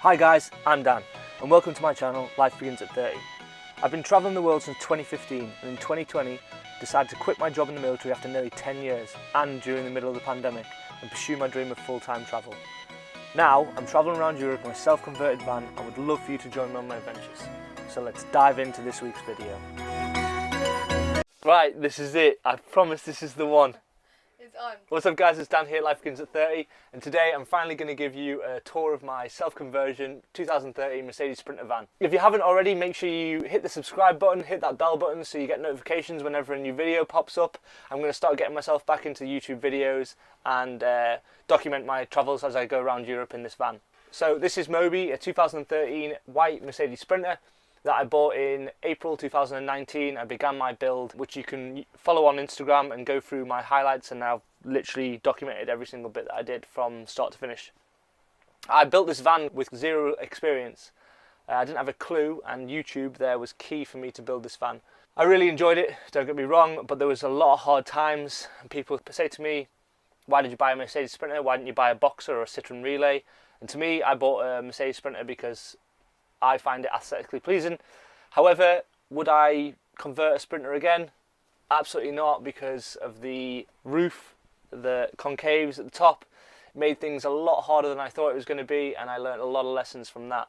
Hi guys, I'm Dan and welcome to my channel, Life Begins at 30. I've been travelling the world since 2015 and in 2020 decided to quit my job in the military after nearly 10 years and during the middle of the pandemic and pursue my dream of full-time travel. Now I'm travelling around Europe in a self-converted van and would love for you to join me on my adventures. So let's dive into this week's video. Right, this is it. I promise this is the one. It's on. What's up guys, it's Dan here, Life Begins at 30, and today I'm finally going to give you a tour of my self-conversion 2013 Mercedes Sprinter van. If you haven't already, make sure you hit the subscribe button, hit that bell button so you get notifications whenever a new video pops up. I'm going to start getting myself back into YouTube videos and document my travels as I go around Europe in this van. So this is Moby, a 2013 white Mercedes Sprinter that I bought in April 2019. I began my build, which you can follow on Instagram and go through my highlights, and I've literally documented every single bit that I did from start to finish. I built this van with zero experience. I didn't have a clue, and YouTube there was key for me to build this van. I really enjoyed it, don't get me wrong, but there was a lot of hard times. And people say to me, why did you buy a Mercedes Sprinter? Why didn't you buy a Boxer or a Citroen Relay? And to me, I bought a Mercedes Sprinter because I find it aesthetically pleasing. However, would I convert a Sprinter again? Absolutely not, because of the roof, the concaves at the top. It made things a lot harder than I thought it was going to be, and I learned a lot of lessons from that.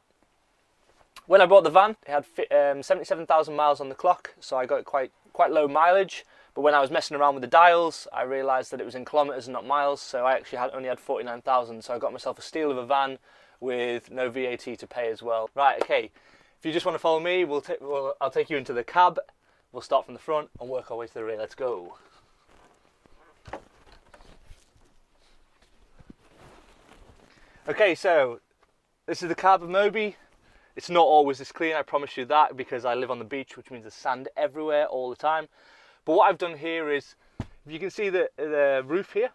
When I bought the van, it had 77,000 miles on the clock, so I got quite low mileage. But when I was messing around with the dials, I realised that it was in kilometres and not miles, so I actually only had 49,000. So I got myself a steal of a van with no VAT to pay as well. Right, okay, if you just want to follow me, I'll take you into the cab. We'll start from the front and work our way to the rear. Let's go. Okay, so this is the cab of Moby. It's not always this clean, I promise you that, because I live on the beach, which means there's sand everywhere all the time. But what I've done here is, if you can see the roof here,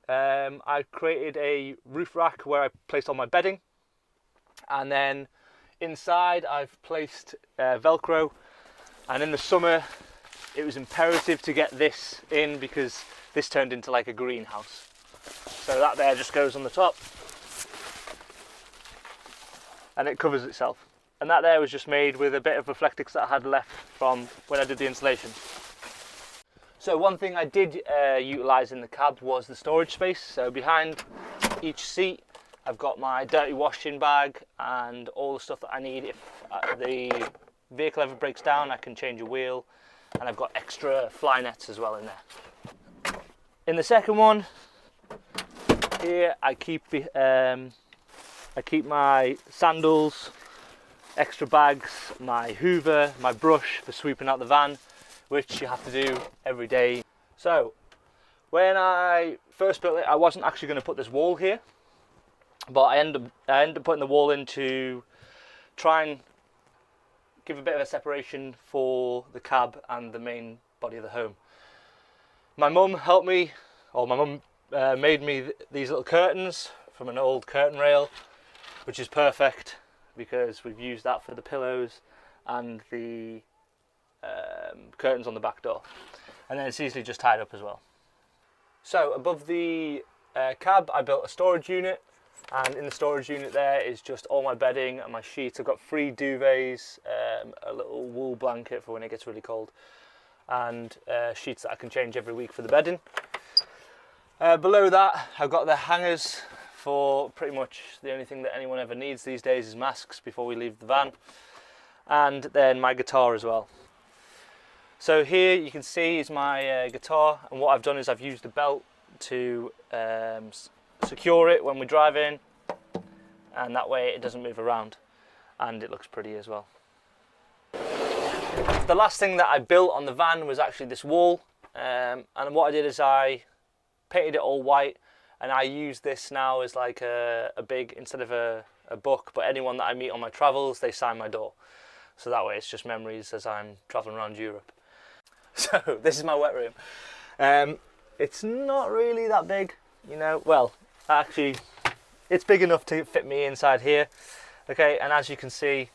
I created a roof rack where I placed all my bedding. And then inside I've placed Velcro, and in the summer it was imperative to get this in because this turned into like a greenhouse. So that there just goes on the top and it covers itself. And that there was just made with a bit of Reflectix that I had left from when I did the installation. So one thing I did utilise in the cab was the storage space. So behind each seat I've got my dirty washing bag and all the stuff that I need. If the vehicle ever breaks down, I can change a wheel, and I've got extra fly nets as well in there. In the second one here, I keep my sandals, extra bags, my hoover, my brush for sweeping out the van, which you have to do every day. So when I first built it, I wasn't actually going to put this wall here, but I ended up putting the wall in to try and give a bit of a separation for the cab and the main body of the home. My mum helped me, or my mum made me these little curtains from an old curtain rail, which is perfect because we've used that for the pillows and the curtains on the back door. And then it's easily just tied up as well. So above the cab, I built a storage unit. And in the storage unit there is just all my bedding and my sheets. I've got 3 duvets, a little wool blanket for when it gets really cold, and sheets that I can change every week for the bedding. Below that, I've got the hangers for pretty much the only thing that anyone ever needs these days is masks before we leave the van. And then my guitar as well. So here you can see is my guitar, and what I've done is I've used a belt to secure it when we drive in, and that way it doesn't move around and it looks pretty as well. The last thing that I built on the van was actually this wall, and what I did is I painted it all white, and I use this now as like a big, instead of a book, but anyone that I meet on my travels, they sign my door. So that way it's just memories as I'm traveling around Europe. So this is my wet room. It's not really that big, you know, well, actually, it's big enough to fit me inside here. Okay, and as you can see,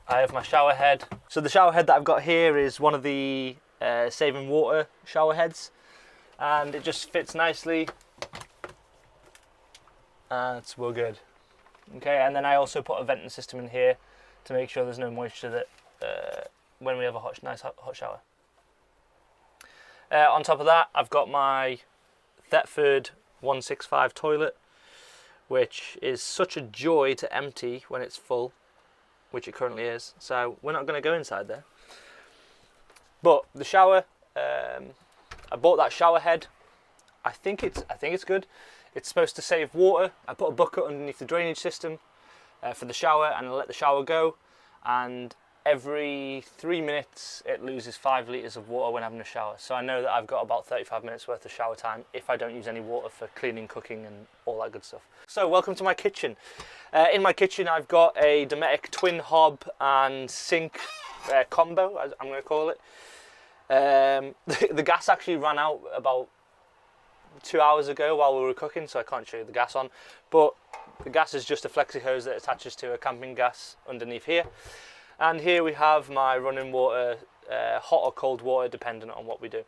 I have my shower head. So the shower head that I've got here is one of the saving water shower heads, and it just fits nicely. And we're good. Okay, and then I also put a venting system in here to make sure there's no moisture that when we have a nice hot shower. On top of that, I've got my Thetford 165 toilet, which is such a joy to empty when it's full, which it currently is. So we're not going to go inside there. But the shower, I bought that shower head. I think it's good. It's supposed to save water. I put a bucket underneath the drainage system for the shower, and I let the shower go. And every 3 minutes, it loses 5 litres of water when having a shower. So I know that I've got about 35 minutes worth of shower time if I don't use any water for cleaning, cooking, and all that good stuff. So welcome to my kitchen. In my kitchen, I've got a Dometic twin hob and sink combo, as I'm going to call it. The gas actually ran out about 2 hours ago while we were cooking, so I can't show you the gas on. But the gas is just a flexi hose that attaches to a camping gas underneath here. And here we have my running water, hot or cold water, depending on what we do.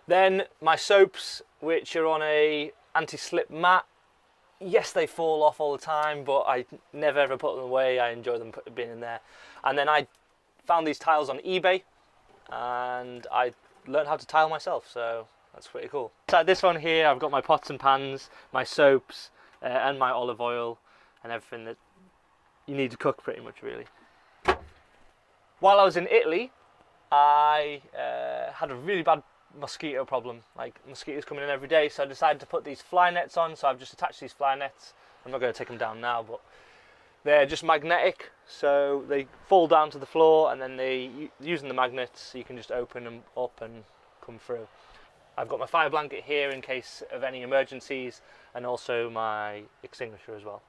Then my soaps, which are on a anti-slip mat. Yes, they fall off all the time, but I never ever put them away. I enjoy them being in there. And then I found these tiles on eBay, and I learned how to tile myself, so that's pretty cool. So this one here, I've got my pots and pans, my soaps, and my olive oil, and everything that you need to cook pretty much, really. While I was in Italy, I had a really bad mosquito problem, like mosquitoes coming in every day, so I decided to put these fly nets on. So I've just attached these fly nets. I'm not going to take them down now, but they're just magnetic, so they fall down to the floor, and then using the magnets, you can just open them up and come through. I've got my fire blanket here in case of any emergencies, and also my extinguisher as well.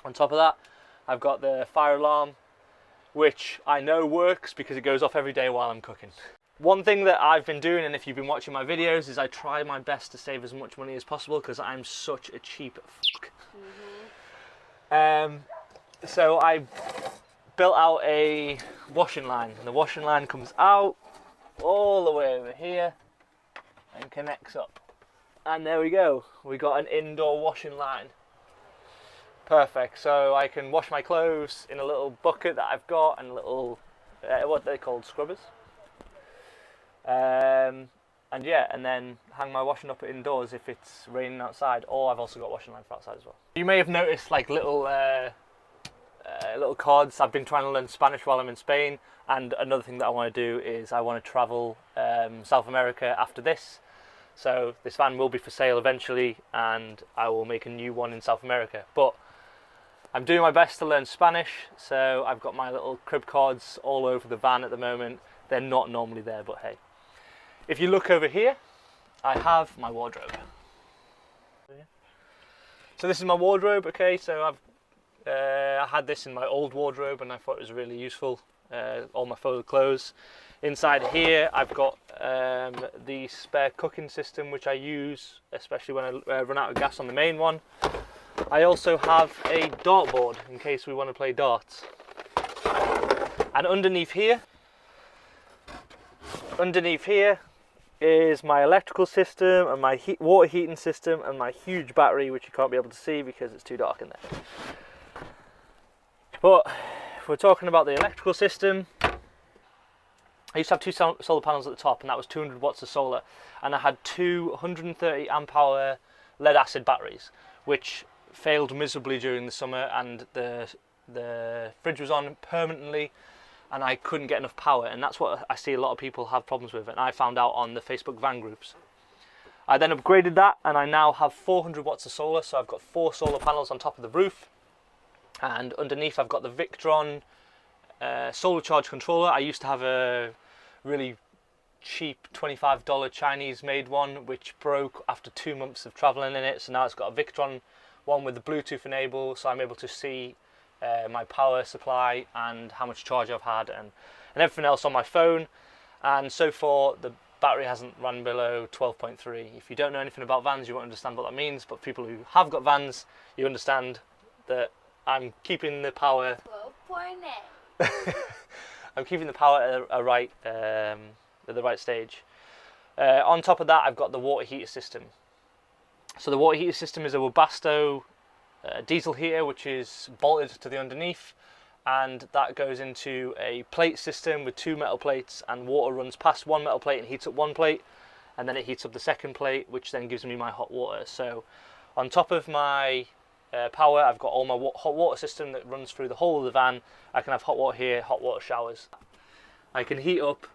On top of that, I've got the fire alarm, which I know works because it goes off every day while I'm cooking. One thing that I've been doing, and if you've been watching my videos, is I try my best to save as much money as possible because I'm such a cheap fuck. So I built out a washing line, and the washing line comes out all the way over here and connects up. And there we go, we got an indoor washing line. Perfect, so I can wash my clothes in a little bucket that I've got, and little, what are they called, scrubbers? And yeah, and then hang my washing up indoors if it's raining outside, or I've also got washing line for outside as well. You may have noticed like little cards. I've been trying to learn Spanish while I'm in Spain, and another thing that I want to do is I want to travel South America after this. So this van will be for sale eventually, and I will make a new one in South America. But I'm doing my best to learn Spanish, so I've got my little crib cards all over the van at the moment. They're not normally there, but hey. If you look over here, I have my wardrobe. So this is my wardrobe, okay, so I had this in my old wardrobe and I thought it was really useful, all my photo clothes. Inside here I've got the spare cooking system, which I use especially when I run out of gas on the main one. I also have a dartboard in case we want to play darts. And underneath here is my electrical system and my water heating system and my huge battery, which you can't be able to see because it's too dark in there. But if we're talking about the electrical system, I used to have two solar panels at the top, and that was 200 watts of solar, and I had two 130 amp hour lead acid batteries, which failed miserably during the summer, and the fridge was on permanently, and I couldn't get enough power, and that's what I see a lot of people have problems with, and I found out on the Facebook van groups. I then upgraded that, and I now have 400 watts of solar, so I've got 4 solar panels on top of the roof, and underneath I've got the Victron solar charge controller. I used to have a really cheap $25 Chinese made one, which broke after 2 months of traveling in it, so now it's got a Victron one with the Bluetooth enable, so I'm able to see my power supply and how much charge I've had and everything else on my phone. And so far the battery hasn't run below 12.3. If you don't know anything about vans, you won't understand what that means, but people who have got vans, you understand that I'm keeping the power 12.8. I'm keeping the power at the right stage. On top of that, I've got the water heater system. So the water heater system is a Webasto diesel heater, which is bolted to the underneath, and that goes into a plate system with 2 metal plates, and water runs past one metal plate and heats up one plate, and then it heats up the second plate, which then gives me my hot water. So on top of my power, I've got all my hot water system that runs through the whole of the van. I can have hot water here, hot water showers. I can heat up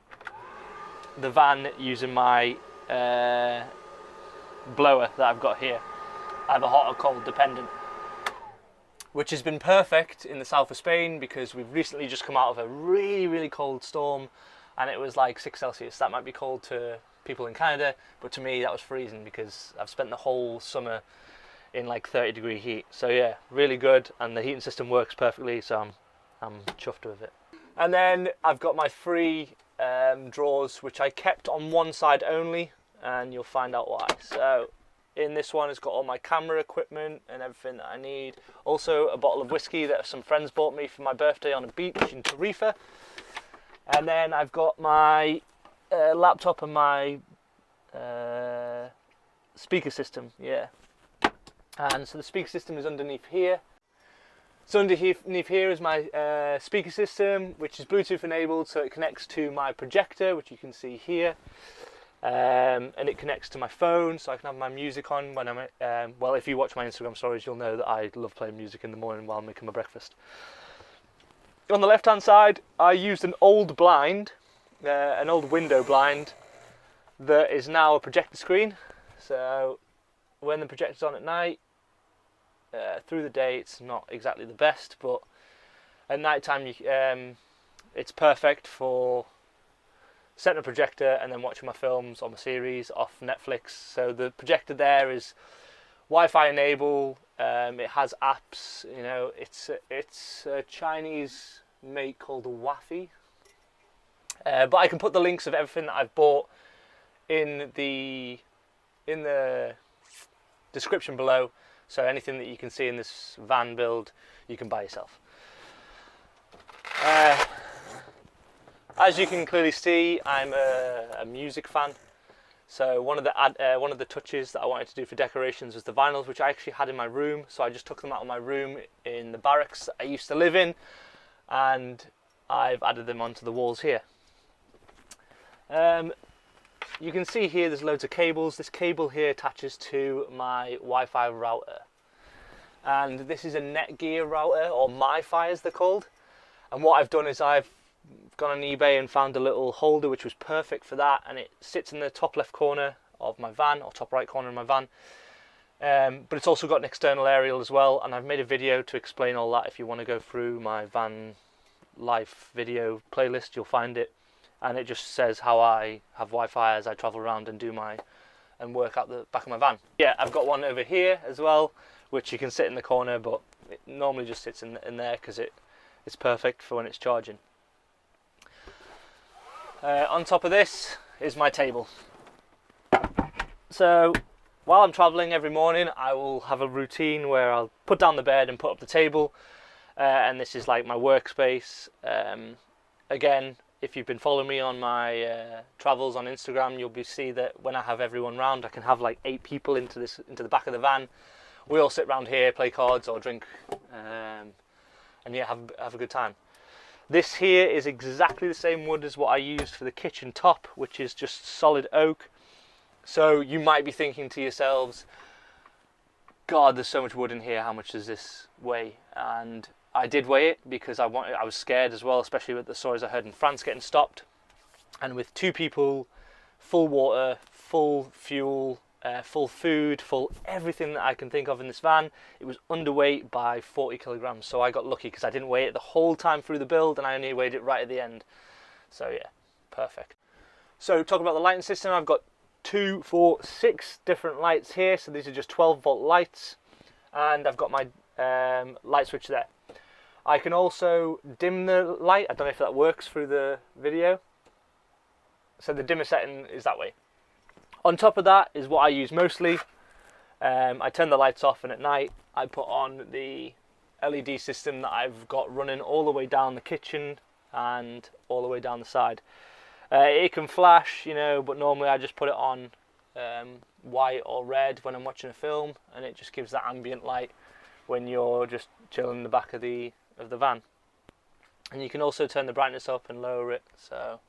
the van using my blower that I've got here. I have a hot or cold dependent, which has been perfect in the south of Spain because we've recently just come out of a really cold storm, and it was like 6 Celsius. That might be cold to people in Canada, but to me that was freezing because I've spent the whole summer in like 30-degree heat. So yeah, really good, and the heating system works perfectly, so I'm chuffed with it. And then I've got my 3 drawers, which I kept on one side only, and you'll find out why. So in this one, it's got all my camera equipment and everything that I need. Also a bottle of whiskey that some friends bought me for my birthday on a beach in Tarifa. And then I've got my laptop and my speaker system, yeah. And so the speaker system is underneath here. So underneath here is my speaker system, which is Bluetooth enabled, so it connects to my projector, which you can see here. And it connects to my phone, so I can have my music on when I'm well, if you watch my Instagram stories, you'll know that I love playing music in the morning while I'm making my breakfast. On the left hand side, I used an old blind, an old window blind that is now a projector screen. So when the projector's on at night, through the day it's not exactly the best, but at night time it's perfect for setting a projector and then watching my films or my series off Netflix. So the projector there is Wi-Fi enabled. It has apps. You know, it's a Chinese make called a Wafi. But I can put the links of everything that I've bought in the description below. So anything that you can see in this van build, you can buy yourself. As you can clearly see, I'm a music fan. So one of the touches that I wanted to do for decorations was the vinyls, which I actually had in my room. So I just took them out of my room in the barracks I used to live in, and I've added them onto the walls here. You can see here there's loads of cables. This cable here attaches to my Wi-Fi router, and this is a Netgear router, or MiFi as they're called. And what I've done is I've gone on eBay and found a little holder which was perfect for that, and it sits in the top left corner of my van, or top right corner of my van. But it's also got an external aerial as well, and I've made a video to explain all that. If you want to go through my van life video playlist, you'll find it, and it just says how I have Wi-Fi as I travel around and work out the back of my van. Yeah, I've got one over here as well, which you can sit in the corner, but it normally just sits in there because it's perfect for when it's charging. On top of this is my table. So while I'm traveling every morning, I will have a routine where I'll put down the bed and put up the table, and this is like my workspace. Again, if you've been following me on my travels on Instagram, you'll see that when I have everyone round, I can have like 8 people into the back of the van. We all sit round here, play cards or drink, and yeah, have a good time. This here is exactly the same wood as what I used for the kitchen top, which is just solid oak. So you might be thinking to yourselves, God, there's so much wood in here, how much does this weigh? And I did weigh it because I was scared as well, especially with the stories I heard in France getting stopped. And with 2 people, full water, full fuel, full food, full everything that I can think of in this van, it was underweight by 40 kilograms. So I got lucky because I didn't weigh it the whole time through the build, and I only weighed it right at the end. So yeah, perfect. So talking about the lighting system, I've got 2, 4, 6 different lights here. So these are just 12-volt lights, and I've got my light switch there. I can also dim the light. I don't know if that works through the video. So the dimmer setting is that way. On top of that is what I use mostly. I turn the lights off, and at night I put on the LED system that I've got running all the way down the kitchen and all the way down the side. It can flash, you know, but normally I just put it on white or red when I'm watching a film, and it just gives that ambient light when you're just chilling in the back of the van. And you can also turn the brightness up and lower it. So,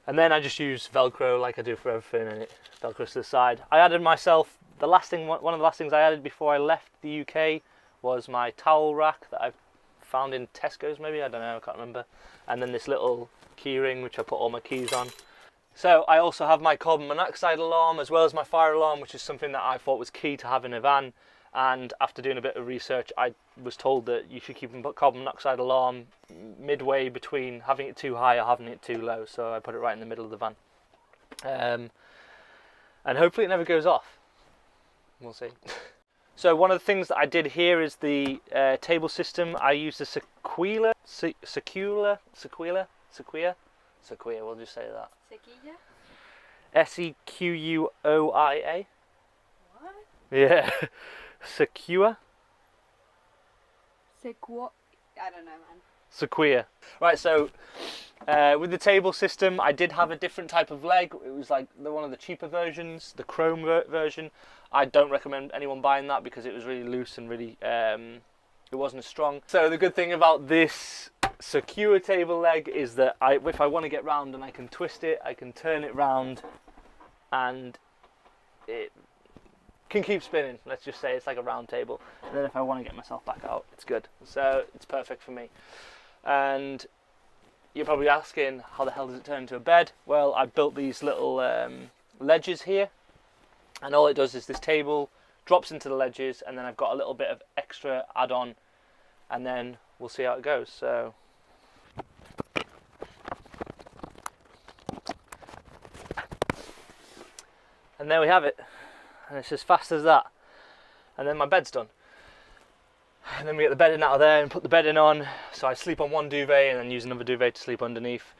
and then I just use Velcro like I do for everything, and it Velcros to the side. I added myself one of the last things I added before I left the UK was my towel rack that I found in Tesco's, maybe, I don't know, I can't remember. And then this little key ring which I put all my keys on. So I also have my carbon monoxide alarm as well as my fire alarm, which is something that I thought was key to have in a van. And after doing a bit of research, I was told that you should keep a carbon monoxide alarm midway between having it too high or having it too low. So I put it right in the middle of the van. And hopefully it never goes off. We'll see. So one of the things that I did here is the table system. I used the Sequoia, we'll just say that. Sequoia? Sequoia. What? Yeah. Sequoia. I don't know, man. Sequoia. Right, so with the table system, I did have a different type of leg. It was like one of the cheaper versions, the chrome version. I don't recommend anyone buying that because it was really loose and really, it wasn't as strong. So the good thing about this secure table leg is that if I want to get round and I can twist it, I can turn it round and it can keep spinning. Let's just say it's like a round table. And then if I want to get myself back out, it's good. So it's perfect for me. And you're probably asking, how the hell does it turn into a bed? Well, I built these little ledges here, and all it does is this table drops into the ledges, and then I've got a little bit of extra add-on, and then we'll see how it goes. So and there we have it, and it's as fast as that, and then my bed's done. And then we get the bedding out of there and put the bedding on. So I sleep on one duvet and then use another duvet to sleep underneath.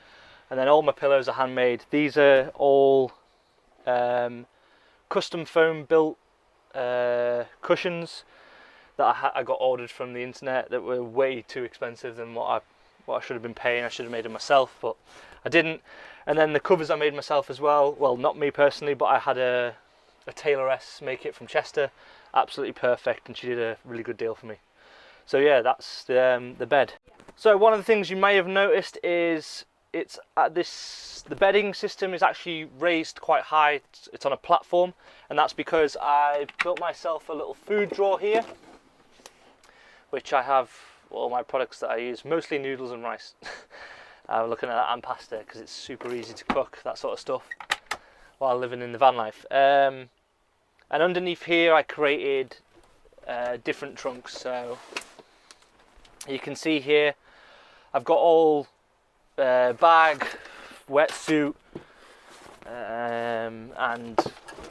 And then all my pillows are handmade. These are all custom foam built cushions that I got ordered from the internet that were way too expensive than what I should have been paying. I should have made them myself, but I didn't. And then the covers I made myself as well. Well, not me personally, but I had a tailoress make it from Chester. Absolutely perfect, and she did a really good deal for me. So yeah, that's the bed. So one of the things you may have noticed is the bedding system is actually raised quite high. It's on a platform, and that's because I built myself a little food drawer here, which I have all my products that I use, mostly noodles and rice. I'm looking at that, and pasta, because it's super easy to cook that sort of stuff while living in the van life. And underneath here I created different trunks. So you can see here I've got all bag, wetsuit and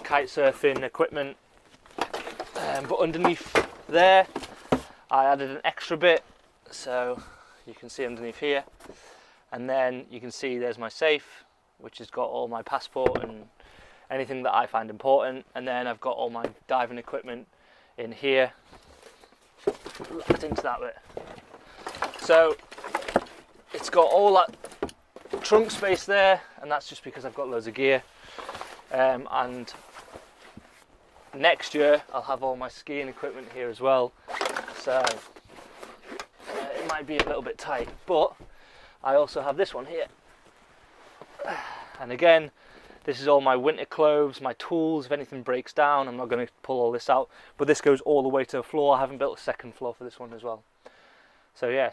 kite surfing equipment, but underneath there I added an extra bit, so you can see underneath here, and then you can see there's my safe, which has got all my passport and anything that I find important, and then I've got all my diving equipment in here. Locked into that bit. So it's got all that trunk space there, and that's just because I've got loads of gear. And next year I'll have all my skiing equipment here as well. So it might be a little bit tight, but I also have this one here. And again, this is all my winter clothes, my tools. If anything breaks down, I'm not going to pull all this out. But this goes all the way to the floor. I haven't built a second floor for this one as well. So yeah,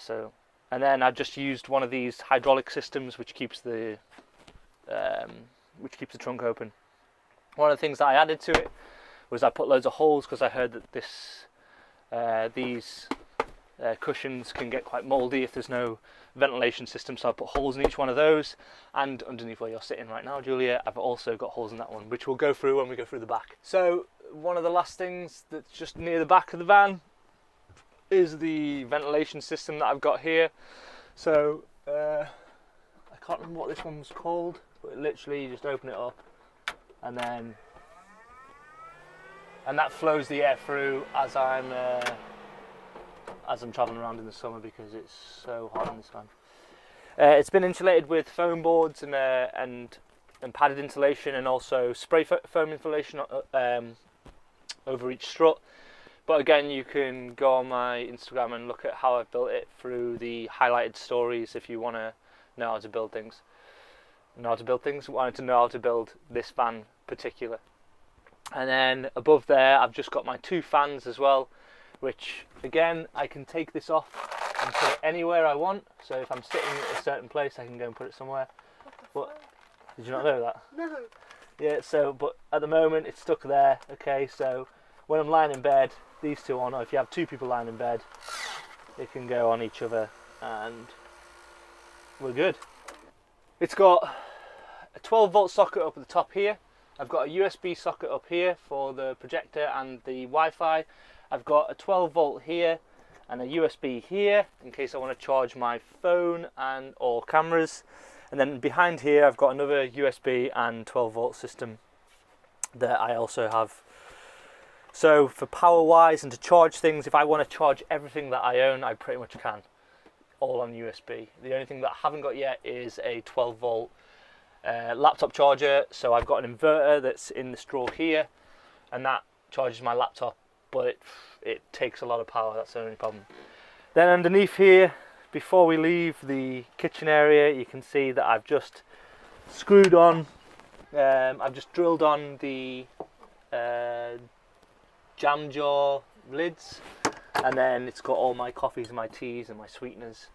and then I've just used one of these hydraulic systems which keeps the trunk open. One of the things that I added to it was I put loads of holes, because I heard that these cushions can get quite mouldy if there's no ventilation system, so I put holes in each one of those, and underneath where you're sitting right now, Julia, I've also got holes in that one, which we'll go through when we go through the back. So one of the last things that's just near the back of the van is the ventilation system that I've got here. So I can't remember what this one was called, but literally you just open it up, and that flows the air through as I'm travelling around in the summer, because it's so hot in this van. It's been insulated with foam boards and and padded insulation, and also spray foam insulation over each strut. But again, you can go on my Instagram and look at how I've built it through the highlighted stories if you want to know how to build things. Wanted to know how to build this van particular. And then above there, I've just got my 2 fans as well, which again, I can take this off and put it anywhere I want. So if I'm sitting at a certain place, I can go and put it somewhere. What? Did you not know that? No. Yeah, so, but at the moment it's stuck there. Okay, so when I'm lying in bed, these 2 on, or if you have 2 people lying in bed, it can go on each other and we're good. It's got a 12 volt socket up at the top here. I've got a USB socket up here for the projector and the Wi-Fi. I've got a 12 volt here and a USB here in case I want to charge my phone and or cameras. And then behind here I've got another USB and 12 volt system that I also have. So for power wise and to charge things, if I want to charge everything that I own, I pretty much can, all on USB. The only thing that I haven't got yet is a 12 volt laptop charger. So I've got an inverter that's in the straw here and that charges my laptop, but it takes a lot of power. That's the only problem. Then underneath here, before we leave the kitchen area, you can see that I've just screwed on, I've just drilled on the jam jar lids, and then it's got all my coffees and my teas and my sweeteners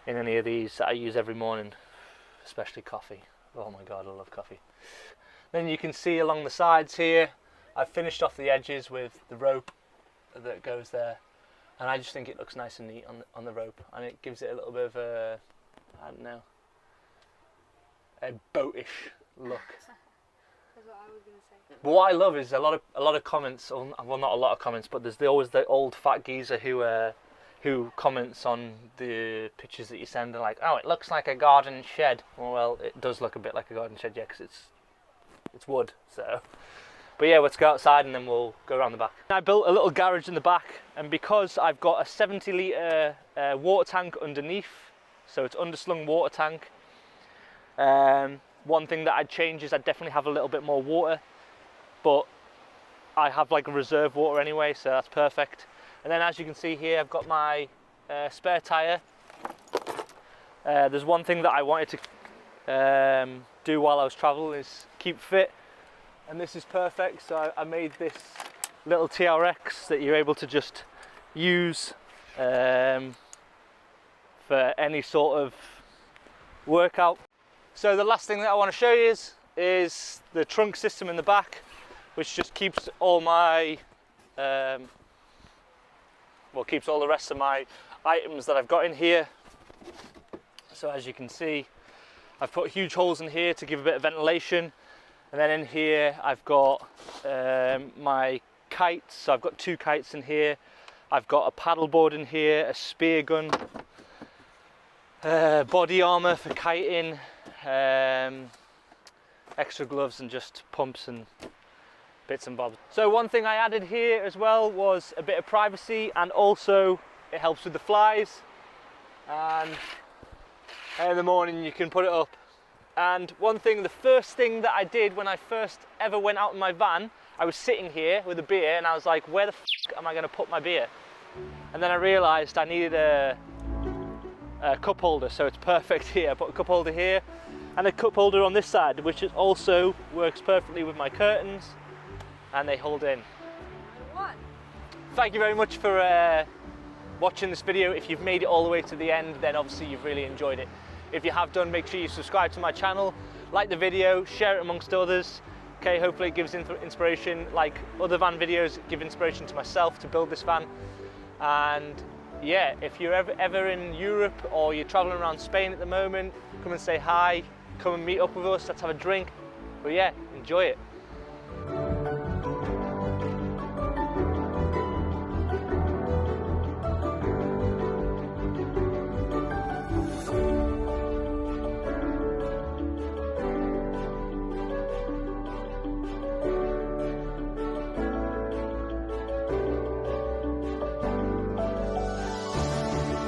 in any of these that I use every morning, especially coffee. Oh my god, I love coffee. Then you can see along the sides here, I've finished off the edges with the rope that goes there, and I just think it looks nice and neat on the rope, and it gives it a little bit of a, I don't know, a boatish look. That's what I was going to say. But what I love is a lot of comments. Well, not a lot of comments, but there's always the old fat geezer who comments on the pictures that you send. They're like, "Oh, it looks like a garden shed." Well, it does look a bit like a garden shed, yeah, because it's wood. So, but yeah, let's go outside and then we'll go around the back. I built a little garage in the back, and because I've got a 70 litre water tank underneath, so it's underslung water tank. One thing that I'd change is I'd definitely have a little bit more water, but I have like a reserve water anyway, so that's perfect. And then as you can see here, I've got my spare tyre. There's one thing that I wanted to do while I was traveling is keep fit, and this is perfect. So I made this little TRX that you're able to just use for any sort of workout. So the last thing that I want to show you is the trunk system in the back, which just keeps all my keeps all the rest of my items that I've got in here. So as you can see, I've put huge holes in here to give a bit of ventilation, and then in here I've got my kites. So I've got 2 kites in here. I've got a paddleboard in here, a spear gun, body armour for kiting, extra gloves, and just pumps and bits and bobs. So one thing I added here as well was a bit of privacy, and also it helps with the flies, and in the morning you can put it up. And one thing, the first thing that I did when I first ever went out in my van, I was sitting here with a beer and I was like, where the f am I going to put my beer? And then I realised I needed a cup holder, so it's perfect here. I put a cup holder here and a cup holder on this side, which also works perfectly with my curtains, and they hold in. Thank you very much for watching this video. If you've made it all the way to the end, then obviously you've really enjoyed it. If you have done, make sure you subscribe to my channel, like the video, share it amongst others. Okay, hopefully it gives inspiration, like other van videos, give inspiration to myself to build this van. And yeah, if you're ever in Europe or you're traveling around Spain at the moment, come and say hi, come and meet up with us, let's have a drink. But yeah, enjoy it.